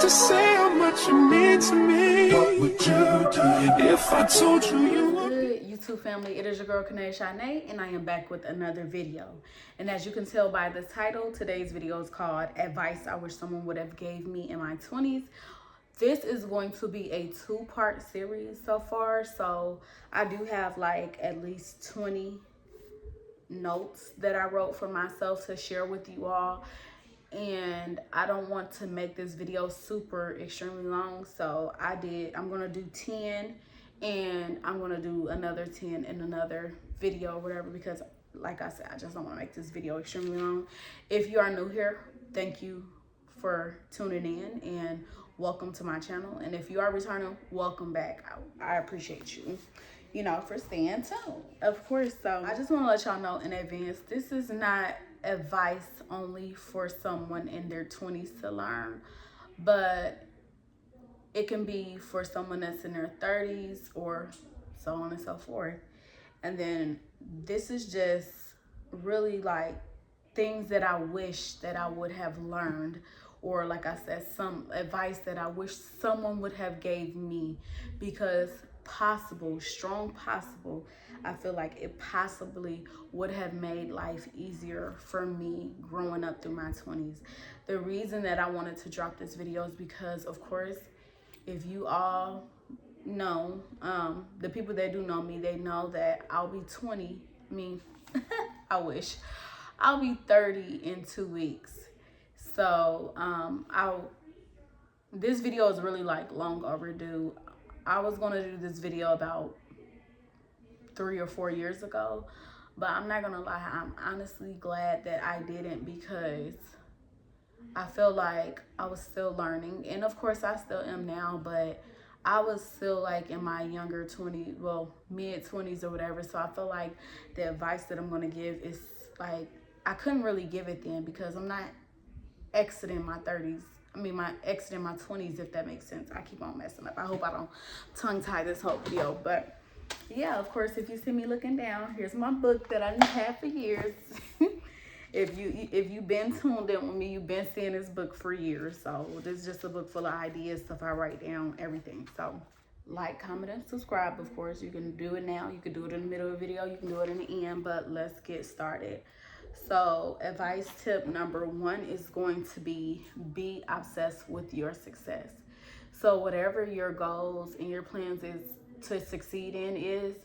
to say how much you mean to me. What would you do if I told you you were good, YouTube family? It is your girl Kanae Shanae, and I am back with another video. And as you can tell by the title, today's video is called Advice I Wish Someone Would Have Gave Me in My 20s. This is going to be a two-part series so far, so I do have like at least 20 notes that I wrote for myself to share with you all, and I don't want to make this video super extremely long, so I'm gonna do 10 and I'm gonna do another 10 in another video or whatever, because like I said, I just don't want to make this video extremely long. If you are new here, thank you for tuning in and welcome to my channel, and if you are returning, welcome back. I appreciate you, you know, for staying tuned, of course. So I just want to let y'all know in advance, this is not advice only for someone in their 20s to learn, but it can be for someone that's in their 30s or so on and so forth. And then this is just really like things that I wish that I would have learned, or like I said, some advice that I wish someone would have gave me, because strong possible, I feel like it possibly would have made life easier for me growing up through my 20s. The reason that I wanted to drop this video is because, of course, if you all know, the people that do know me, they know that I'll be 20, I wish, I'll be 30 in 2 weeks. So this video is really like long overdue. I was gonna do this video about 3 or 4 years ago, but I'm not gonna lie, I'm honestly glad that I didn't, because I feel like I was still learning, and of course I still am now, but I was still like in my younger 20s, well, mid 20s or whatever. So I feel like the advice that I'm gonna give is like, I couldn't really give it then, because I'm not exiting my 30s. Exiting my 20s, if that makes sense. I keep on messing up. I hope I don't tongue tie this whole video, but yeah, of course, if you see me looking down, here's my book that I didn't have for years. If you've been tuned in with me, you've been seeing this book for years. So this is just a book full of ideas, stuff I write down, everything. So like, comment, and subscribe. Of course, you can do it now. You can do it in the middle of the video. You can do it in the end, but let's get started. So advice tip number 1 is going to be obsessed with your success. So whatever your goals and your plans is to succeed in is,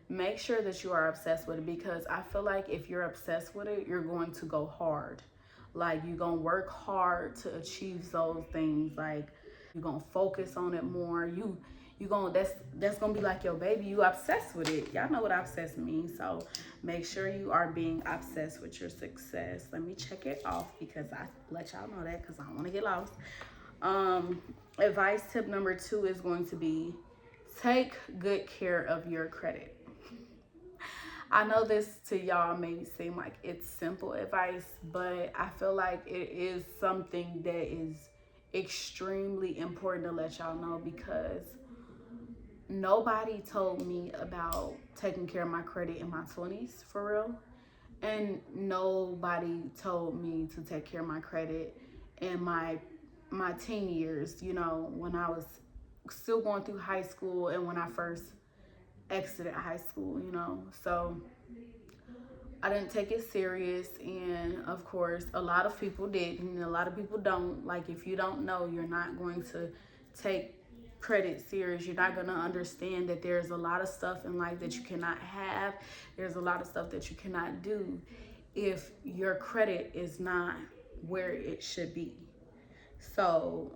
make sure that you are obsessed with it, because I feel like if you're obsessed with it, you're going to go hard. Like, you're going to work hard to achieve those things. Like, you're going to focus on it more. That's going to be like your baby. You obsessed with it. Y'all know what obsessed means. So make sure you are being obsessed with your success. Let me check it off, because I let y'all know that, because I don't want to get lost. Advice tip number 2 is going to be, take good care of your credit. I know this to y'all may seem like it's simple advice, but I feel like it is something that is extremely important to let y'all know, because nobody told me about taking care of my credit in my 20s, for real. And nobody told me to take care of my credit in my teen years, you know, when I was still going through high school and when I first exited high school, you know. So I didn't take it serious, and of course a lot of people did, and a lot of people don't. Like, if you don't know, you're not going to take credit serious. You're not going to understand that there's a lot of stuff in life that you cannot have. There's a lot of stuff that you cannot do if your credit is not where it should be. So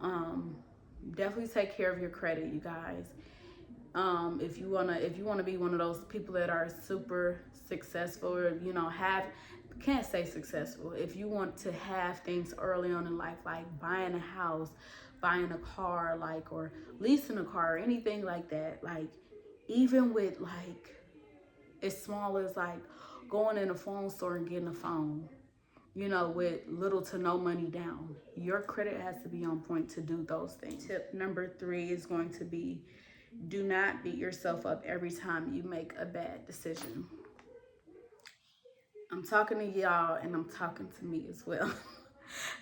definitely take care of your credit, you guys. If you wanna be one of those people that are super successful, or, you know, can't say successful, if you want to have things early on in life, like buying a house, buying a car, like, or leasing a car, or anything like that, like, even with like as small as like going in a phone store and getting a phone, you know, with little to no money down, your credit has to be on point to do those things. Tip number 3 is going to be, do not beat yourself up every time you make a bad decision. I'm talking to y'all, and I'm talking to me as well.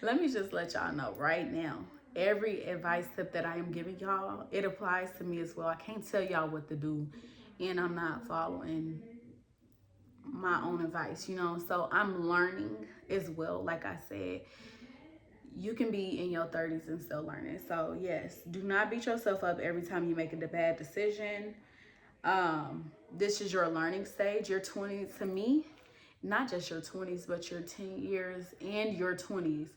Let me just let y'all know right now, every advice tip that I am giving y'all, it applies to me as well. I can't tell y'all what to do and I'm not following my own advice, you know. So I'm learning as well. Like I said, you can be in your 30s and still learning. So yes, do not beat yourself up every time you make a bad decision. This is your learning stage. Your 20s, to me, not just your 20s, but your 10 years and your 20s.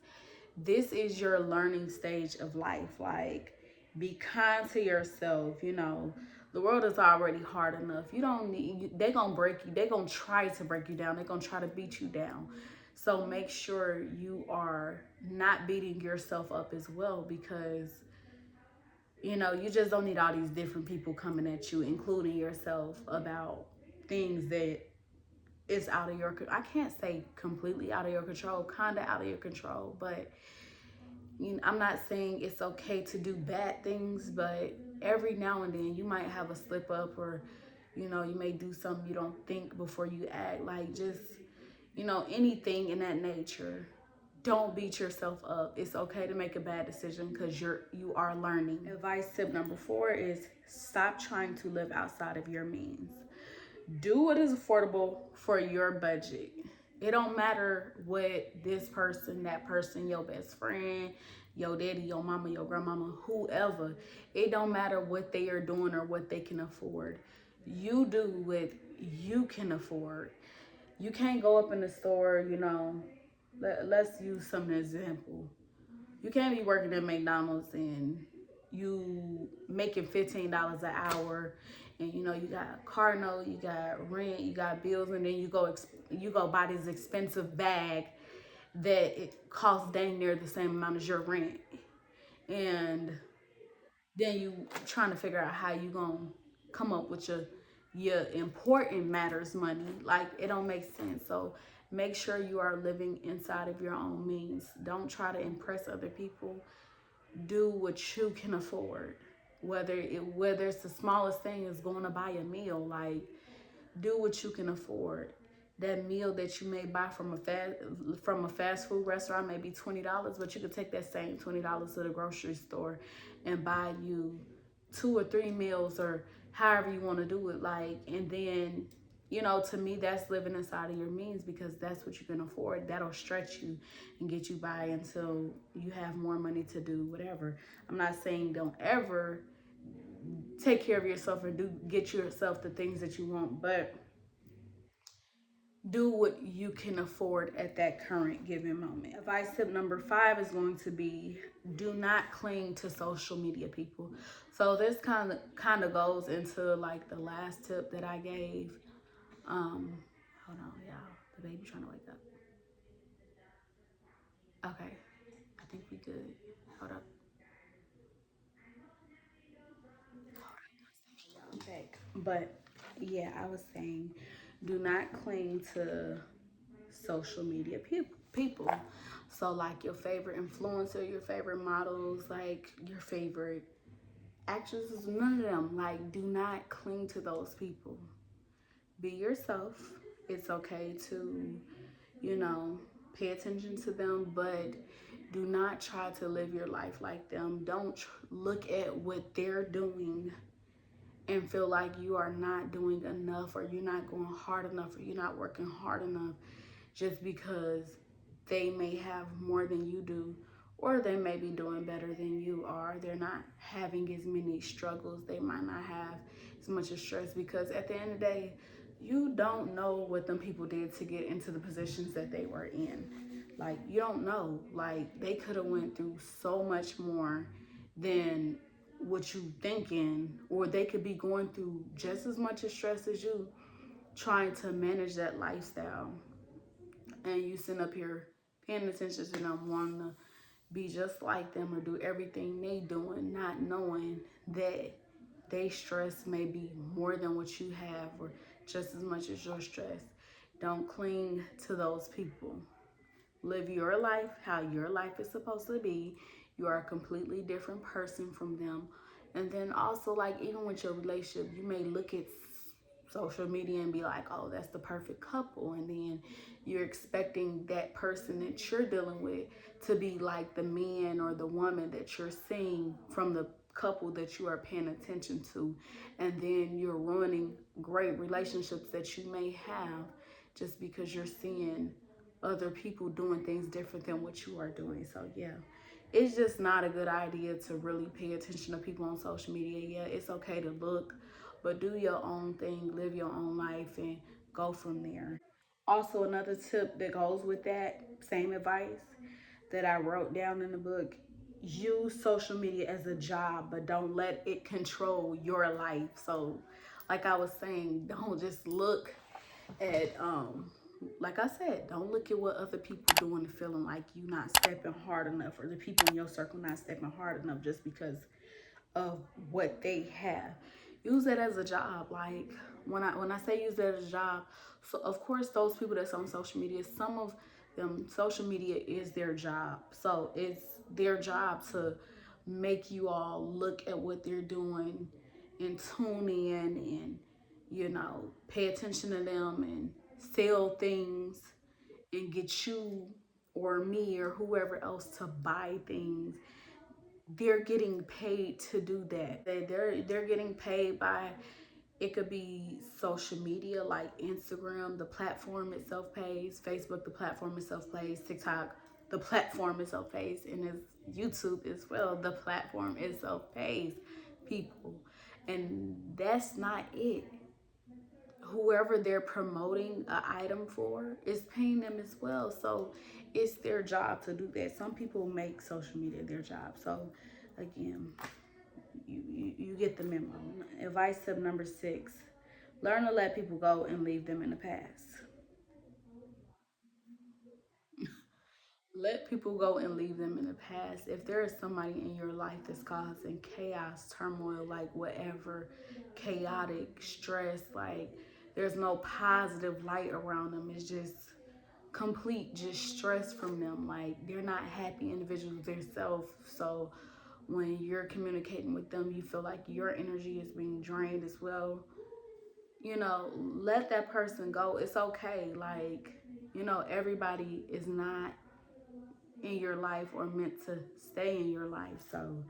This is your learning stage of life. Like, be kind to yourself. You know, the world is already hard enough. You don't need, they gonna break you. They gonna try to break you down. They gonna try to beat you down. So make sure you are not beating yourself up as well, because you know, you just don't need all these different people coming at you, including yourself, about things that is out of your, I can't say completely out of your control, kind of out of your control, but you know, I'm not saying it's okay to do bad things, but every now and then you might have a slip up, or you know, you may do something you don't think before you act. Like, just, you know, anything in that nature. Don't beat yourself up. It's okay to make a bad decision, because you are learning. Advice tip number 4 is stop trying to live outside of your means. Do what is affordable for your budget. It don't matter what this person, that person, your best friend, your daddy, your mama, your grandmama, whoever, it don't matter what they are doing or what they can afford. You do what you can afford. You can't go up in the store, you know, let's use some example. You can't be working at McDonald's and you making $15 an hour, and you know you got car note, you got rent, you got bills, and then you go buy this expensive bag that it costs dang near the same amount as your rent, and then you trying to figure out how you gonna come up with your important matters money. Like, it don't make sense. So make sure you are living inside of your own means. Don't try to impress other people. Do what you can afford. Whether it's the smallest thing is going to buy a meal. Like, do what you can afford. That meal that you may buy from a fast food restaurant may be $20, but you could take that same $20 to the grocery store and buy you 2 or 3 meals, or however you want to do it. Like, and then, you know, to me, that's living inside of your means, because that's what you can afford. That'll stretch you and get you by until you have more money to do whatever. I'm not saying don't ever take care of yourself and get yourself the things that you want, but do what you can afford at that current given moment. Advice tip number 5 is going to be, do not cling to social media people. So this kind of goes into like the last tip that I gave. Hold on, y'all. The baby trying to wake up. Okay, I think we good. Hold up. Okay, but yeah, I was saying, do not cling to social media people. So like your favorite influencer, your favorite models, like your favorite actresses, none of them. Like, do not cling to those people. Be yourself. It's okay to, you know, pay attention to them, but do not try to live your life like them. Don't look at what they're doing and feel like you are not doing enough, or you're not going hard enough, or you're not working hard enough, just because they may have more than you do, or they may be doing better than you are. They're not having as many struggles. They might not have as much of stress, because at the end of the day, you don't know what them people did to get into the positions that they were in. Like, you don't know. Like, they could have went through so much more than what you thinking, or they could be going through just as much of stress as you, trying to manage that lifestyle, and you sitting up here paying attention to them, wanting to be just like them or do everything they doing, not knowing that they stress may be more than what you have, or just as much as your stress. Don't cling to those people. Live your life how your life is supposed to be. You are a completely different person from them. And then also, like, even with your relationship, you may look at social media and be like, oh, that's the perfect couple. And then you're expecting that person that you're dealing with to be like the man or the woman that you're seeing from the couple that you are paying attention to. And then you're ruining great relationships that you may have just because you're seeing other people doing things different than what you are doing. So, yeah, it's just not a good idea to really pay attention to people on social media. Yeah, it's okay to look, but do your own thing, live your own life, and go from there. Also, another tip that goes with that same advice that I wrote down in the book: use social media as a job, but don't let it control your life. So, like I was saying, don't just look at like I said, don't look at what other people doing and feeling like you not stepping hard enough, or the people in your circle not stepping hard enough just because of what they have. Use it as a job. Like when I say use it as a job, so of course those people that's on social media, some of them, social media is their job. So it's their job to make you all look at what they're doing and tune in and pay attention to them and sell things and get you or me or whoever else to buy things. They're getting paid to do that. They're getting paid by, it could be social media like Instagram, the platform itself pays, Facebook, the platform itself pays, TikTok, the platform itself pays, and it's YouTube as well, the platform itself pays people. And that's not it. Whoever they're promoting an item for is paying them as well. So it's their job to do that. Some people make social media their job. So again, you get the memo. Advice tip number 6: learn to let people go and leave them in the past. Let people go and leave them in the past. If there is somebody in your life that's causing chaos, turmoil, like whatever, chaotic, stress, like there's no positive light around them, it's just complete just stress from them. Like they're not happy individuals themselves. So when you're communicating with them, you feel like your energy is being drained as well. Let that person go. It's okay. Like, everybody is not in your life or meant to stay in your life. So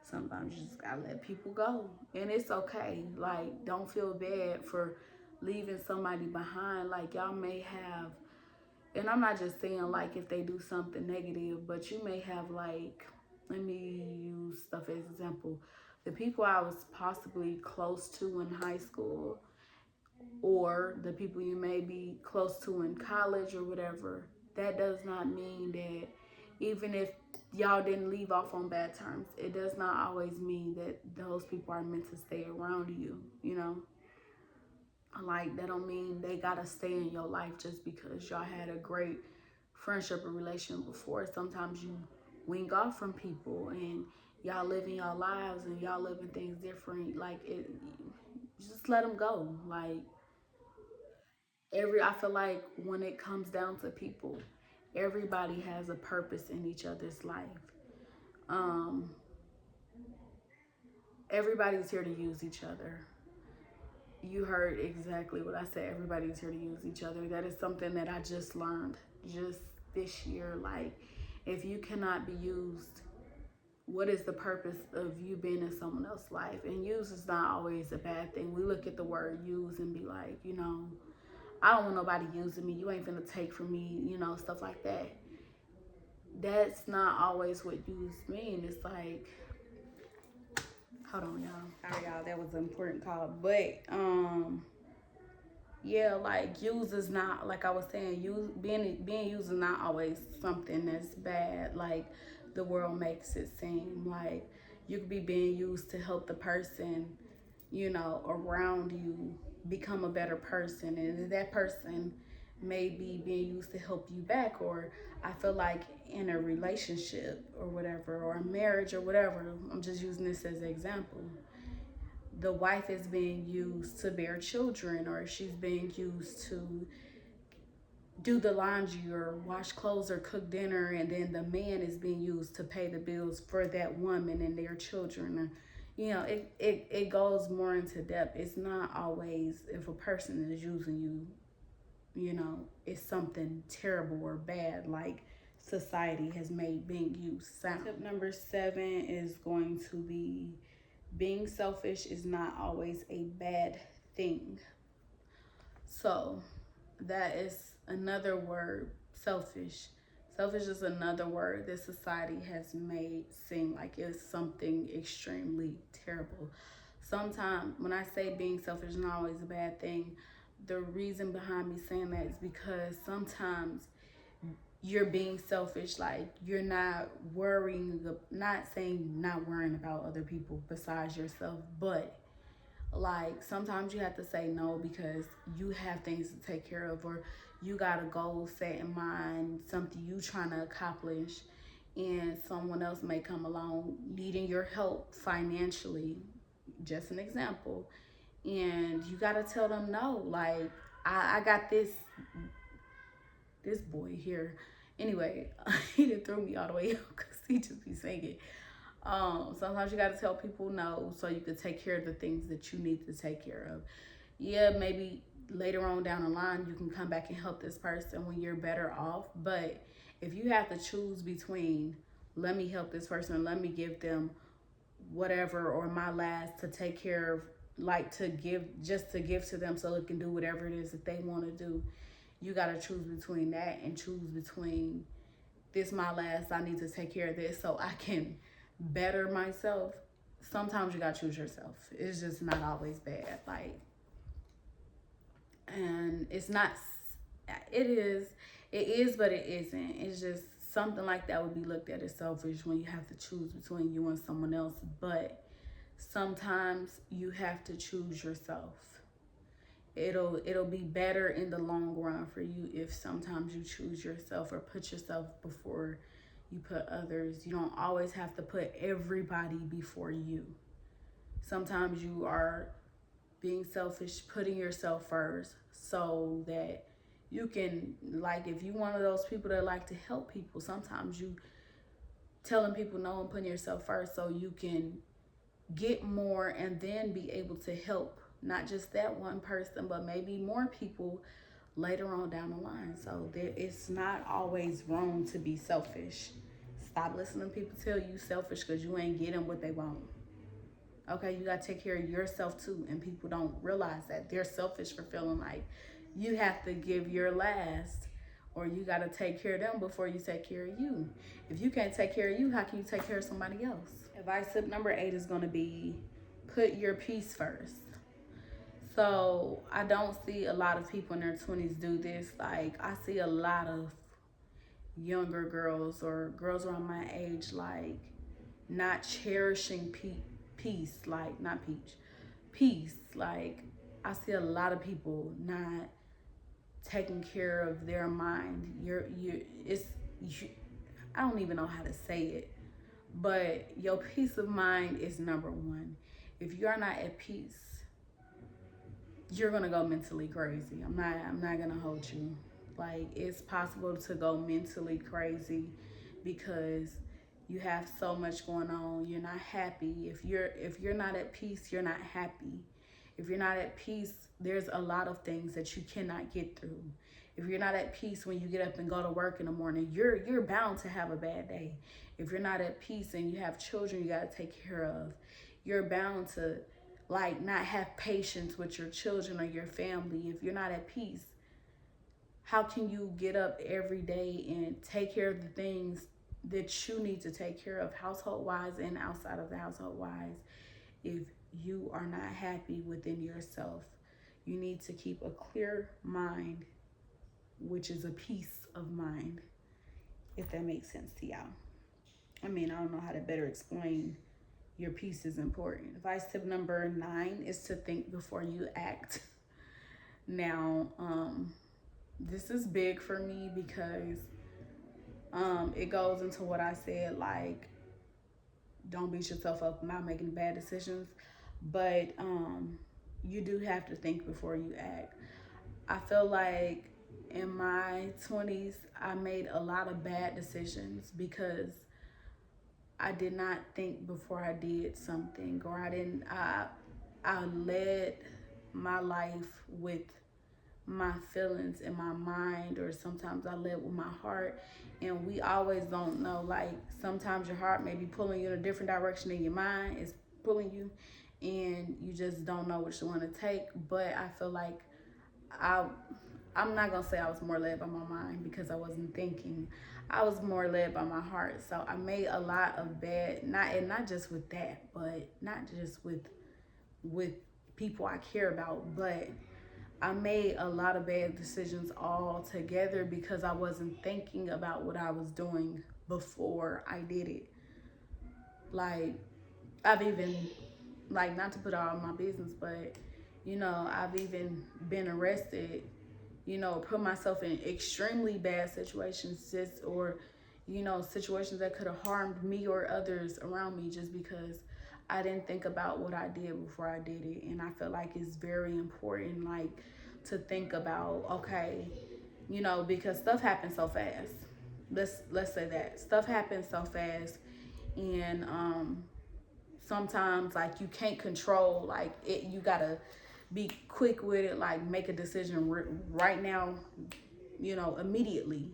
sometimes you just gotta let people go. And it's okay. Like, don't feel bad for leaving somebody behind. Like, y'all may have, and I'm not just saying like if they do something negative, but you may have, like, let me use stuff as example. The people I was possibly close to in high school, or the people you may be close to in college or whatever, that does not mean that even if y'all didn't leave off on bad terms, it does not always mean that those people are meant to stay around you. Like, that don't mean they gotta stay in your life just because y'all had a great friendship or relation before. Sometimes you wing off from people and y'all living your lives and y'all living things different. Like, just let them go. Like, I feel like when it comes down to people, everybody has a purpose in each other's life. Um, Everybody's here to use each other. You heard exactly what I said. Everybody's here to use each other. That is something that I just learned just this year. Like, if you cannot be used, what is the purpose of you being in someone else's life? And use is not always a bad thing. We look at the word use and be like, I don't want nobody using me. You ain't finna take from me, stuff like that. That's not always what use mean. It's like, hold on, y'all. Sorry, y'all. That was an important call. But yeah, like, use is not, like I was saying, being used is not always something that's bad. Like the world makes it seem. Like, you could be being used to help the person, around you become a better person, and that person may be being used to help you back. Or I feel like in a relationship or whatever, or a marriage or whatever, I'm just using this as an example, the wife is being used to bear children, or she's being used to do the laundry or wash clothes or cook dinner, and then the man is being used to pay the bills for that woman and their children. it goes more into depth. It's not always if a person is using you, it's something terrible or bad, like society has made being used sound. Tip number 7 is going to be being selfish is not always a bad thing. So that is another word, selfish. Selfish is another word that society has made seem like it's something extremely terrible. Sometimes when I say being selfish is not always a bad thing, the reason behind me saying that is because sometimes you're being selfish, like you're not worrying, not saying not worrying about other people besides yourself, but like sometimes you have to say no because you have things to take care of, or you got a goal set in mind, something you trying to accomplish, and someone else may come along needing your help financially, just an example, and you got to tell them no. Like I got this boy here. Anyway, he done threw me all the way up because he just be saying it. Sometimes you got to tell people no so you can take care of the things that you need to take care of. Yeah, maybe later on down the line you can come back and help this person when you're better off. But if you have to choose between let me help this person, let me give them whatever or my last to take care of, like to give, just to give to them so they can do whatever it is that they want to do, you got to choose between that and choose between this my last, I need to take care of this so I can better myself. Sometimes you gotta choose yourself. It's just not always bad. Like, and it's not, it is, but it isn't. It's just something like that would be looked at as selfish when you have to choose between you and someone else. But sometimes you have to choose yourself. It'll be better in the long run for you if sometimes you choose yourself or put yourself before you put others. You don't always have to put everybody before you. Sometimes you are being selfish, putting yourself first so that you can, like if you one of those people that like to help people, sometimes you telling people no and putting yourself first so you can get more and then be able to help not just that one person, but maybe more people later on down the line. So it's not always wrong to be selfish. Stop listening to people tell you selfish because you ain't getting what they want. Okay, you got to take care of yourself too. And people don't realize that. They're selfish for feeling like you have to give your last, or you got to take care of them before you take care of you. If you can't take care of you, how can you take care of somebody else? Advice tip number 8 is going to be put your peace first. So I don't see a lot of people in their 20s do this. Like I see a lot of younger girls or girls around my age, like not cherishing peace, like not peace. Like I see a lot of people not taking care of their mind. I don't even know how to say it, but your peace of mind is number one. If you are not at peace, you're gonna go mentally crazy. I'm not gonna hold you. Like it's possible to go mentally crazy because you have so much going on. You're not happy. If you're not at peace, you're not happy. If you're not at peace, there's a lot of things that you cannot get through. If you're not at peace when you get up and go to work in the morning, you're bound to have a bad day. If you're not at peace and you have children you gotta take care of, you're bound to like not have patience with your children or your family. If you're not at peace, how can you get up every day and take care of the things that you need to take care of, household wise and outside of the household wise, if you are not happy within yourself? You need to keep a clear mind, which is a peace of mind, if that makes sense to y'all. I mean, I don't know how to better explain your peace is important. Advice tip number 9 is to think before you act. Now, this is big for me because it goes into what I said, like, don't beat yourself up not making bad decisions, but you do have to think before you act. I feel like in my 20s, I made a lot of bad decisions because I did not think before I did something, or I led my life with my feelings in my mind, or sometimes I led with my heart. And we always don't know, like sometimes your heart may be pulling you in a different direction than your mind is pulling you, and you just don't know which one to take. But I feel like I I'm not gonna say I was more led by my mind, because I wasn't thinking. I was more led by my heart. So I made a lot of bad, not just with that, but not just with people I care about, but I made a lot of bad decisions all together because I wasn't thinking about what I was doing before I did it. Like, I've even, like, not to put all my business, but, I've even been arrested, put myself in extremely bad situations, just, or, situations that could have harmed me or others around me, just because I didn't think about what I did before I did it. And I feel like it's very important, like, to think about, okay, because stuff happens so fast. Let's say that stuff happens so fast, and sometimes, like, you can't control, like, it. You gotta be quick with it, like make a decision right now, immediately,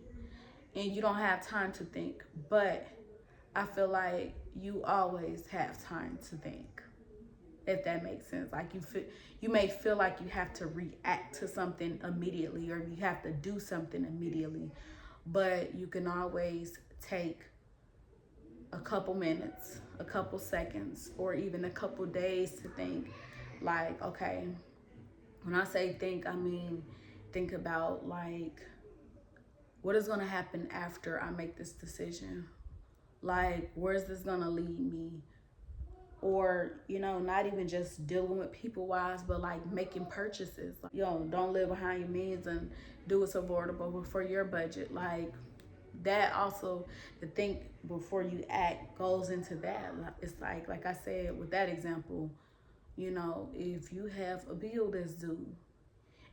and you don't have time to think. But I feel like you always have time to think, if that makes sense. Like, you may feel like you have to react to something immediately, or you have to do something immediately, but you can always take a couple minutes, a couple seconds, or even a couple days to think. Like, okay, when I say think, I mean think about, like, what is going to happen after I make this decision? Like, where's this going to lead me? Or, not even just dealing with people wise, but like making purchases. Don't live behind your means, and do what's affordable for your budget. Like, that also, to think before you act, goes into that. It's like I said with that example, if you have a bill that's due,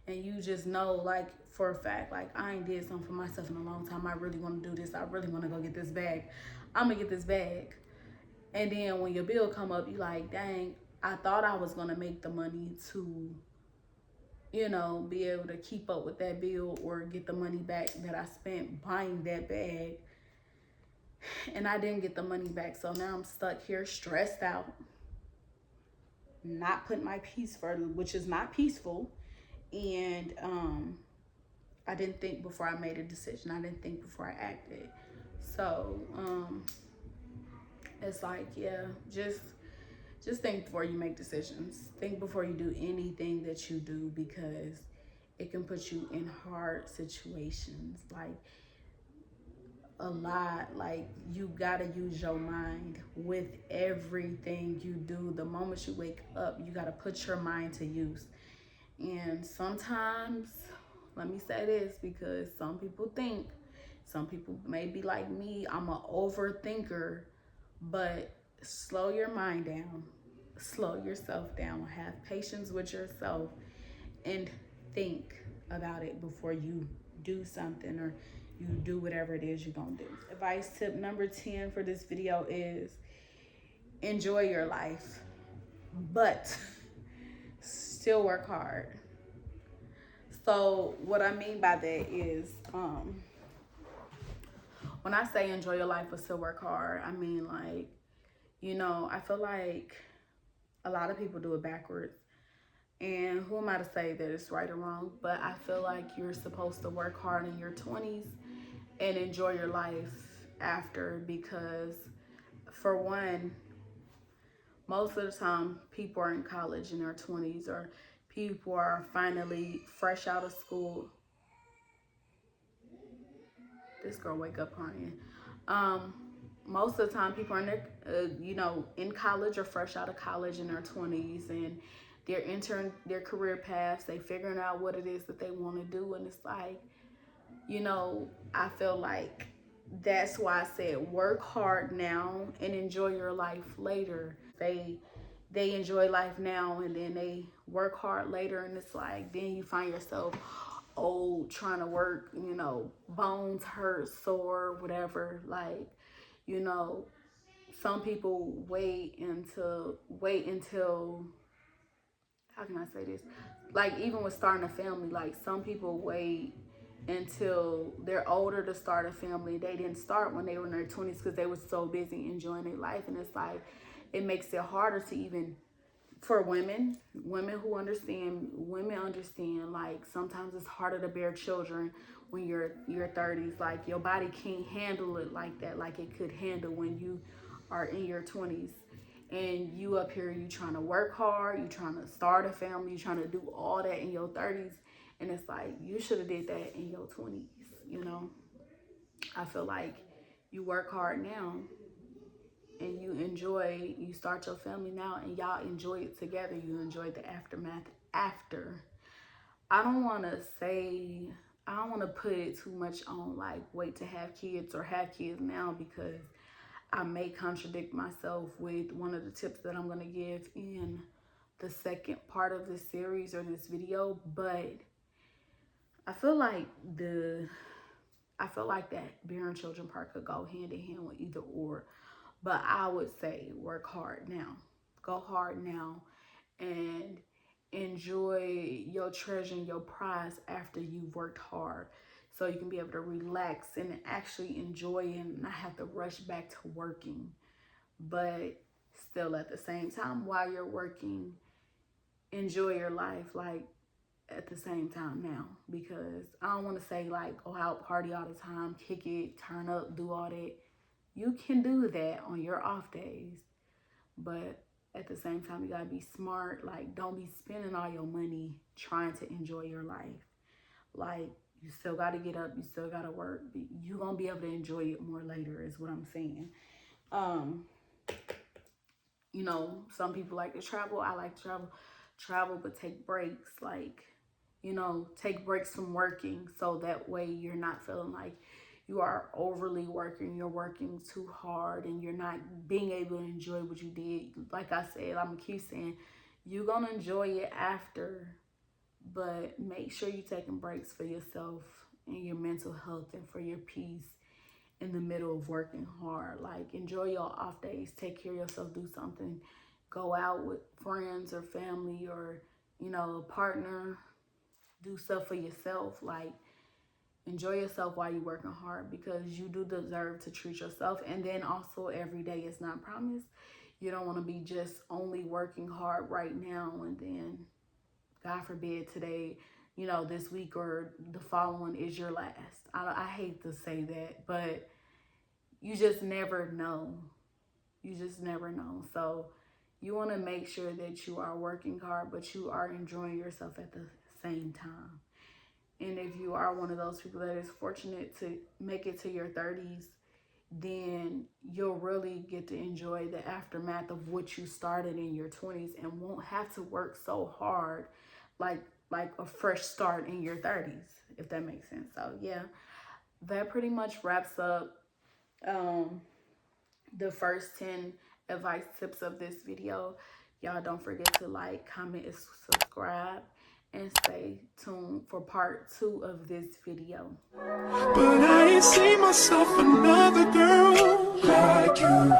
and you just know, like, for a fact, like, I ain't did something for myself in a long time, I really want to do this, I really want to go get this bag, I'm gonna get this bag. And then when your bill come up, you like, dang, I thought I was gonna make the money to, be able to keep up with that bill, or get the money back that I spent buying that bag, and I didn't get the money back. So now I'm stuck here, stressed out, not putting my peace first, which is not peaceful. And I didn't think before I made a decision. I didn't think before I acted. So it's like, yeah, just think before you make decisions. Think before you do anything that you do, because it can put you in hard situations. Like, a lot. Like, you gotta use your mind with everything you do. The moment you wake up, you gotta put your mind to use. And sometimes, let me say this, because some people may be like me, I'm an overthinker. But slow your mind down, slow yourself down, have patience with yourself, and think about it before you do something, or you do whatever it is you're gonna do. Advice tip number 10 for this video is enjoy your life, but still work hard. So what I mean by that is, when I say enjoy your life but still work hard, I mean, like, I feel like a lot of people do it backwards. And who am I to say that it's right or wrong? But I feel like you're supposed to work hard in your 20s and enjoy your life after, because, for one, most of the time people are in college in their 20s, or people are finally fresh out of school. This girl wake up crying. Most of the time people are in their, in college, or fresh out of college in their 20s, and they're entering their career paths. They figuring out what it is that they want to do. And it's like, I feel like that's why I said work hard now and enjoy your life later. They enjoy life now, and then they work hard later, and it's like, then you find yourself old trying to work, bones hurt, sore, whatever. Like, some people wait until, how can I say this? Like, even with starting a family, like, some people wait until they're older to start a family. They didn't start when they were in their 20s because they were so busy enjoying their life. And it's like, it makes it harder to even, for women who understand, like, sometimes it's harder to bear children when you're your 30s. Like, your body can't handle it like that, like it could handle when you are in your 20s. And you up here, you trying to work hard, you trying to start a family, you trying to do all that in your 30s. And it's like, you should have did that in your 20s, you know? I feel like you work hard now and you start your family now, and y'all enjoy it together. You enjoy the aftermath after. I don't want to put it too much on, like, wait to have kids or have kids now, because I may contradict myself with one of the tips that I'm going to give in the second part of this series or this video. But I feel like that bearing children part could go hand in hand with either or. But I would say work hard now. Go hard now and enjoy your treasure and your prize after you've worked hard, so you can be able to relax and actually enjoy it and not have to rush back to working. But still, at the same time, while you're working, enjoy your life, like, at the same time now. Because I don't want to say, like, go out, party all the time, kick it, turn up, do all that. You can do that on your off days, but at the same time, you gotta be smart. Like, don't be spending all your money trying to enjoy your life. Like, you still gotta get up, you still gotta work. You're gonna be able to enjoy it more later, is what I'm saying. You know, some people like to travel. I like to travel, but take breaks. Like, you know, take breaks from working, so that way you're not feeling like you are overly working, you're working too hard, and you're not being able to enjoy what you did. Like I said, I'm gonna keep saying, you're gonna enjoy it after, but make sure you're taking breaks for yourself and your mental health and for your peace in the middle of working hard. Like, enjoy your off days, take care of yourself, do something, go out with friends or family or, you know, a partner, do stuff for yourself. Like, enjoy yourself while you're working hard, because you do deserve to treat yourself. And then also, every day is not promised. You don't want to be just only working hard right now, and then, God forbid, today, you know, this week or the following is your last. I hate to say that, but you just never know. You just never know. So you want to make sure that you are working hard, but you are enjoying yourself at the same time. And if you are one of those people that is fortunate to make it to your 30s, then you'll really get to enjoy the aftermath of what you started in your 20s, and won't have to work so hard like a fresh start in your 30s, if that makes sense. So yeah, that pretty much wraps up the first 10 advice tips of this video. Y'all don't forget to like, comment, and subscribe, and stay tuned for part 2 of this video. But I ain't see myself another girl like you.